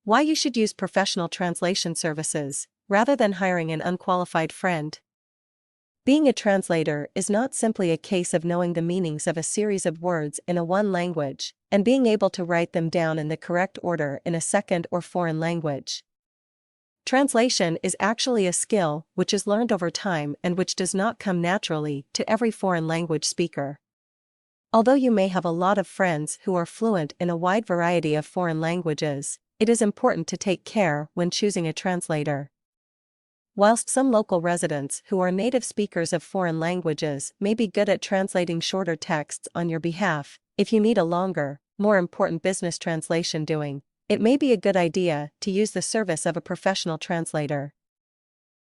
Why you should use professional translation services, rather than hiring an unqualified friend. Being a translator is not simply a case of knowing the meanings of a series of words in one language, and being able to write them down in the correct order in a second or foreign language. Translation is actually a skill which is learned over time and which does not come naturally to every foreign language speaker. Although you may have a lot of friends who are fluent in a wide variety of foreign languages, it is important to take care when choosing a translator. Whilst some local residents who are native speakers of foreign languages may be good at translating shorter texts on your behalf, if you need a longer, more important business translation doing, it may be a good idea to use the service of a professional translator.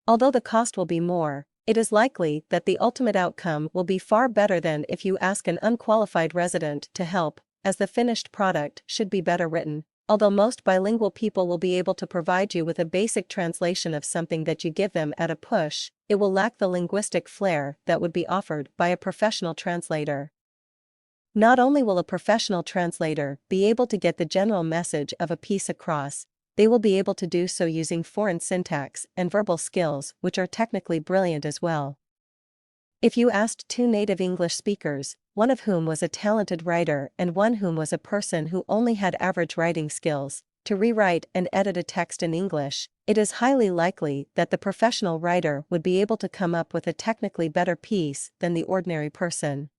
Although the cost will be more, it is likely that the ultimate outcome will be far better than if you ask an unqualified resident to help, as the finished product should be better written. Although most bilingual people will be able to provide you with a basic translation of something that you give them at a push, it will lack the linguistic flair that would be offered by a professional translator. Not only will a professional translator be able to get the general message of a piece across, they will be able to do so using foreign syntax and verbal skills which are technically brilliant as well. If you asked two native English speakers, one of whom was a talented writer and one whom was a person who only had average writing skills, to rewrite and edit a text in English, it is highly likely that the professional writer would be able to come up with a technically better piece than the ordinary person.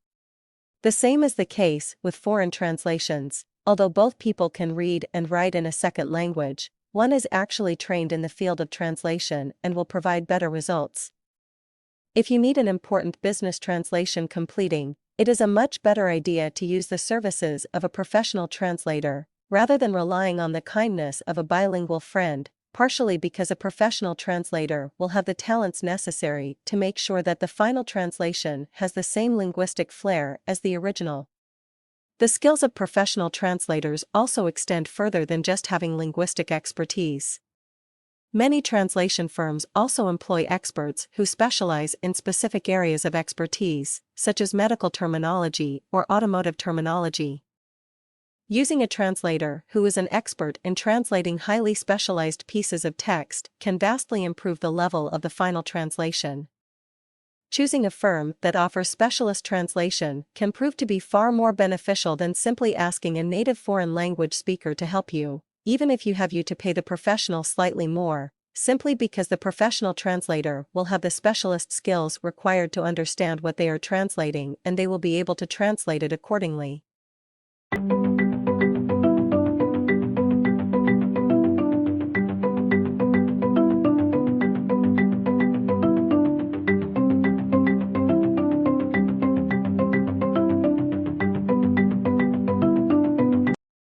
The same is the case with foreign translations. Although both people can read and write in a second language, one is actually trained in the field of translation and will provide better results. If you need an important business translation completing, it is a much better idea to use the services of a professional translator, rather than relying on the kindness of a bilingual friend, partially because a professional translator will have the talents necessary to make sure that the final translation has the same linguistic flair as the original. The skills of professional translators also extend further than just having linguistic expertise. Many translation firms also employ experts who specialize in specific areas of expertise, such as medical terminology or automotive terminology. Using a translator who is an expert in translating highly specialized pieces of text can vastly improve the level of the final translation. Choosing a firm that offers specialist translation can prove to be far more beneficial than simply asking a native foreign language speaker to help you, even if you have to pay the professional slightly more, simply because the professional translator will have the specialist skills required to understand what they are translating and they will be able to translate it accordingly.